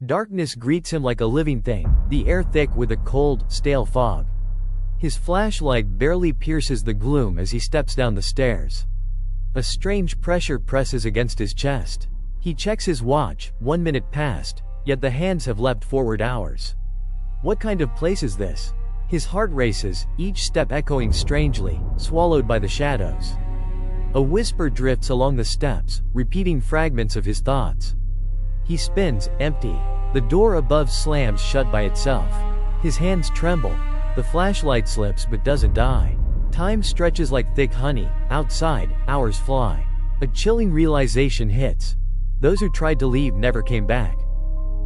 Darkness greets him like a living thing, the air thick with a cold, stale fog. His flashlight barely pierces the gloom as he steps down the stairs. A strange pressure presses against his chest. He checks his watch, 1 minute past, yet the hands have leapt forward hours. What kind of place is this? His heart races, each step echoing strangely, swallowed by the shadows. A whisper drifts along the steps, repeating fragments of his thoughts. He spins, empty. The door above slams shut by itself. His hands tremble. The flashlight slips but doesn't die. Time stretches like thick honey. Outside, hours fly. A chilling realization hits. Those who tried to leave never came back.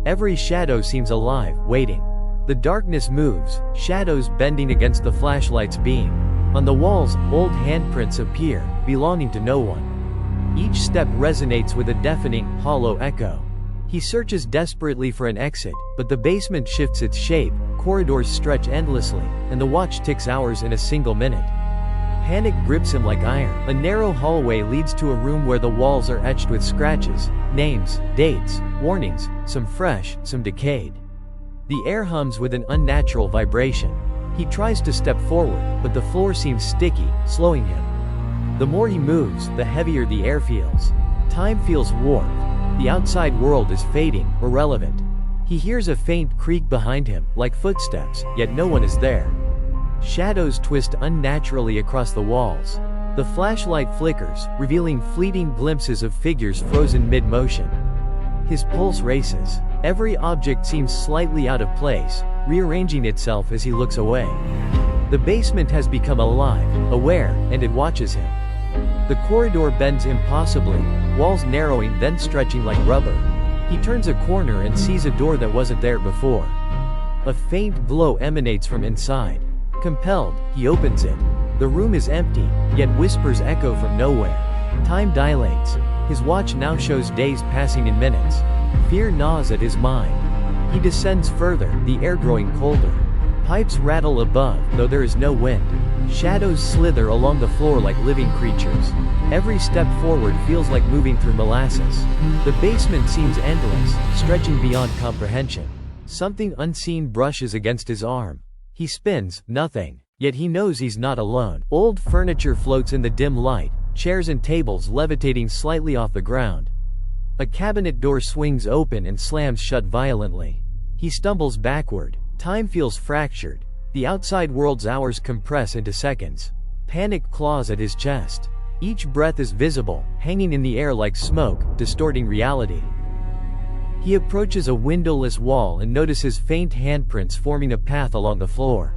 Every shadow seems alive, waiting. The darkness moves, shadows bending against the flashlight's beam. On the walls, old handprints appear, belonging to no one. Each step resonates with a deafening, hollow echo. He searches desperately for an exit, but the basement shifts its shape, corridors stretch endlessly, and the watch ticks hours in a single minute. Panic grips him like iron. A narrow hallway leads to a room where the walls are etched with scratches, names, dates, warnings, some fresh, some decayed. The air hums with an unnatural vibration. He tries to step forward, but the floor seems sticky, slowing him. The more he moves, the heavier the air feels. Time feels warped. The outside world is fading, irrelevant. He hears a faint creak behind him, like footsteps, yet no one is there. Shadows twist unnaturally across the walls. The flashlight flickers, revealing fleeting glimpses of figures frozen mid-motion. His pulse races. Every object seems slightly out of place, rearranging itself as he looks away. The basement has become alive, aware, and it watches him. The corridor bends impossibly, walls narrowing then stretching like rubber. He turns a corner and sees a door that wasn't there before. A faint glow emanates from inside. Compelled, he opens it. The room is empty, yet whispers echo from nowhere. Time dilates. His watch now shows days passing in minutes. Fear gnaws at his mind. He descends further, the air growing colder. Pipes rattle above, though there is no wind. Shadows slither along the floor like living creatures. Every step forward feels like moving through molasses. The basement seems endless, stretching beyond comprehension. Something unseen brushes against his arm. He spins, nothing. Yet he knows he's not alone. Old furniture floats in the dim light, chairs and tables levitating slightly off the ground. A cabinet door swings open and slams shut violently. He stumbles backward. Time feels fractured. The outside world's hours compress into seconds. Panic claws at his chest. Each breath is visible, hanging in the air like smoke, distorting reality. He approaches a windowless wall and notices faint handprints forming a path along the floor.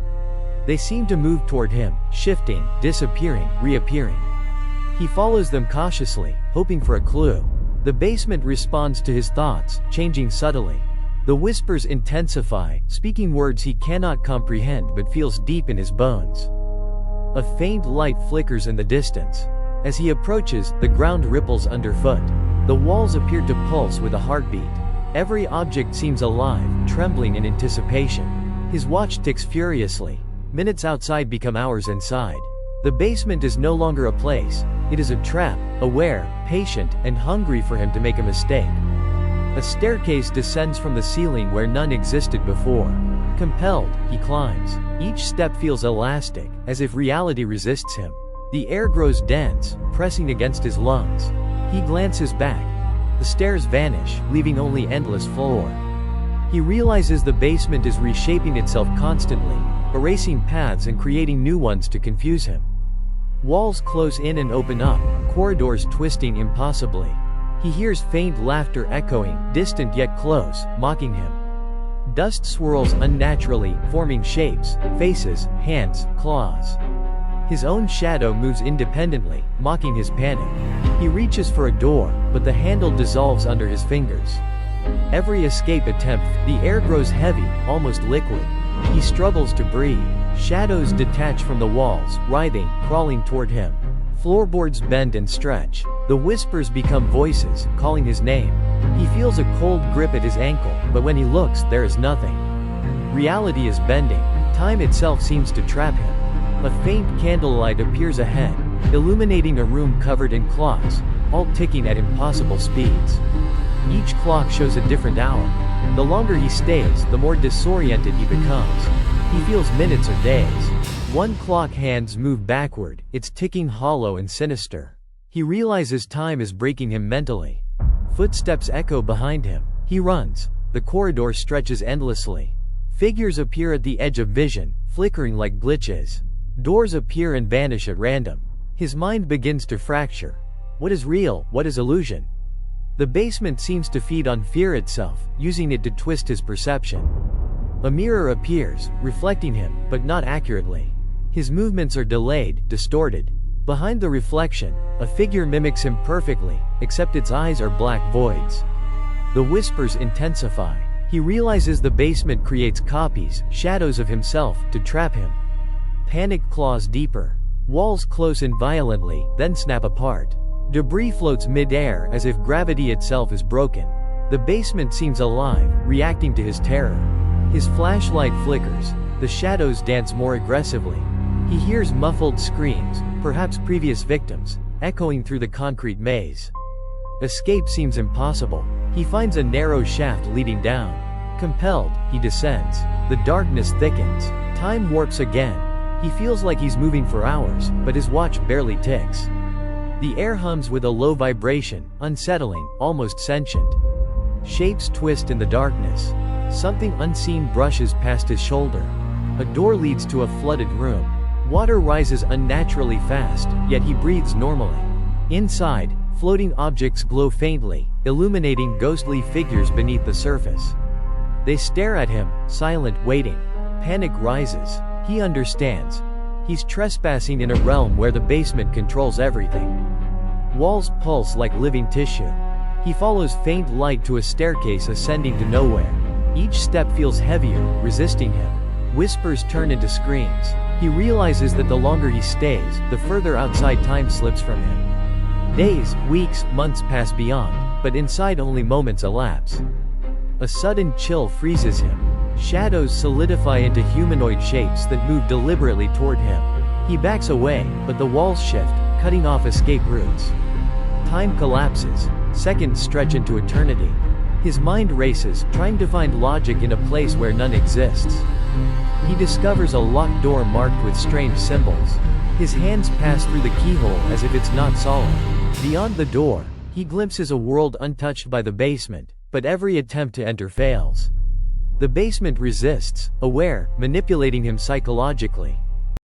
They seem to move toward him, shifting, disappearing, reappearing. He follows them cautiously, hoping for a clue. The basement responds to his thoughts, changing subtly. The whispers intensify, speaking words he cannot comprehend but feels deep in his bones. A faint light flickers in the distance. As he approaches, the ground ripples underfoot. The walls appear to pulse with a heartbeat. Every object seems alive, trembling in anticipation. His watch ticks furiously. Minutes outside become hours inside. The basement is no longer a place. It is a trap, aware, patient, and hungry for him to make a mistake. A staircase descends from the ceiling where none existed before. Compelled, he climbs. Each step feels elastic, as if reality resists him. The air grows dense, pressing against his lungs. He glances back. The stairs vanish, leaving only endless floor. He realizes the basement is reshaping itself constantly, erasing paths and creating new ones to confuse him. Walls close in and open up, corridors twisting impossibly. He hears faint laughter echoing, distant yet close, mocking him. Dust swirls unnaturally, forming shapes, faces, hands, claws. His own shadow moves independently, mocking his panic. He reaches for a door, but the handle dissolves under his fingers. Every escape attempt, the air grows heavy, almost liquid. He struggles to breathe. Shadows detach from the walls, writhing, crawling toward him. Floorboards bend and stretch. The whispers become voices, calling his name. He feels a cold grip at his ankle, but when he looks, there is nothing. Reality is bending. Time itself seems to trap him. A faint candlelight appears ahead, illuminating a room covered in clocks, all ticking at impossible speeds. Each clock shows a different hour. The longer he stays, the more disoriented he becomes. He feels minutes or days. One clock hands move backward, its ticking hollow and sinister. He realizes time is breaking him mentally. Footsteps echo behind him. He runs. The corridor stretches endlessly. Figures appear at the edge of vision, flickering like glitches. Doors appear and vanish at random. His mind begins to fracture. What is real? What is illusion? The basement seems to feed on fear itself, using it to twist his perception. A mirror appears, reflecting him, but not accurately. His movements are delayed, distorted. Behind the reflection, a figure mimics him perfectly, except its eyes are black voids. The whispers intensify. He realizes the basement creates copies, shadows of himself, to trap him. Panic claws deeper. Walls close in violently, then snap apart. Debris floats mid-air as if gravity itself is broken. The basement seems alive, reacting to his terror. His flashlight flickers. The shadows dance more aggressively. He hears muffled screams, perhaps previous victims, echoing through the concrete maze. Escape seems impossible. He finds a narrow shaft leading down. Compelled, he descends. The darkness thickens. Time warps again. He feels like he's moving for hours, but his watch barely ticks. The air hums with a low vibration, unsettling, almost sentient. Shapes twist in the darkness. Something unseen brushes past his shoulder. A door leads to a flooded room. Water rises unnaturally fast, yet he breathes normally. Inside, floating objects glow faintly, illuminating ghostly figures beneath the surface. They stare at him, silent, waiting. Panic rises. He understands. He's trespassing in a realm where the basement controls everything. Walls pulse like living tissue. He follows faint light to a staircase ascending to nowhere. Each step feels heavier, resisting him. Whispers turn into screams. He realizes that the longer he stays, the further outside time slips from him. Days, weeks, months pass beyond, but inside only moments elapse. A sudden chill freezes him. Shadows solidify into humanoid shapes that move deliberately toward him. He backs away, but the walls shift, cutting off escape routes. Time collapses. Seconds stretch into eternity. His mind races, trying to find logic in a place where none exists. He discovers a locked door marked with strange symbols. His hands pass through the keyhole as if it's not solid. Beyond the door, he glimpses a world untouched by the basement, but every attempt to enter fails. The basement resists, aware, manipulating him psychologically.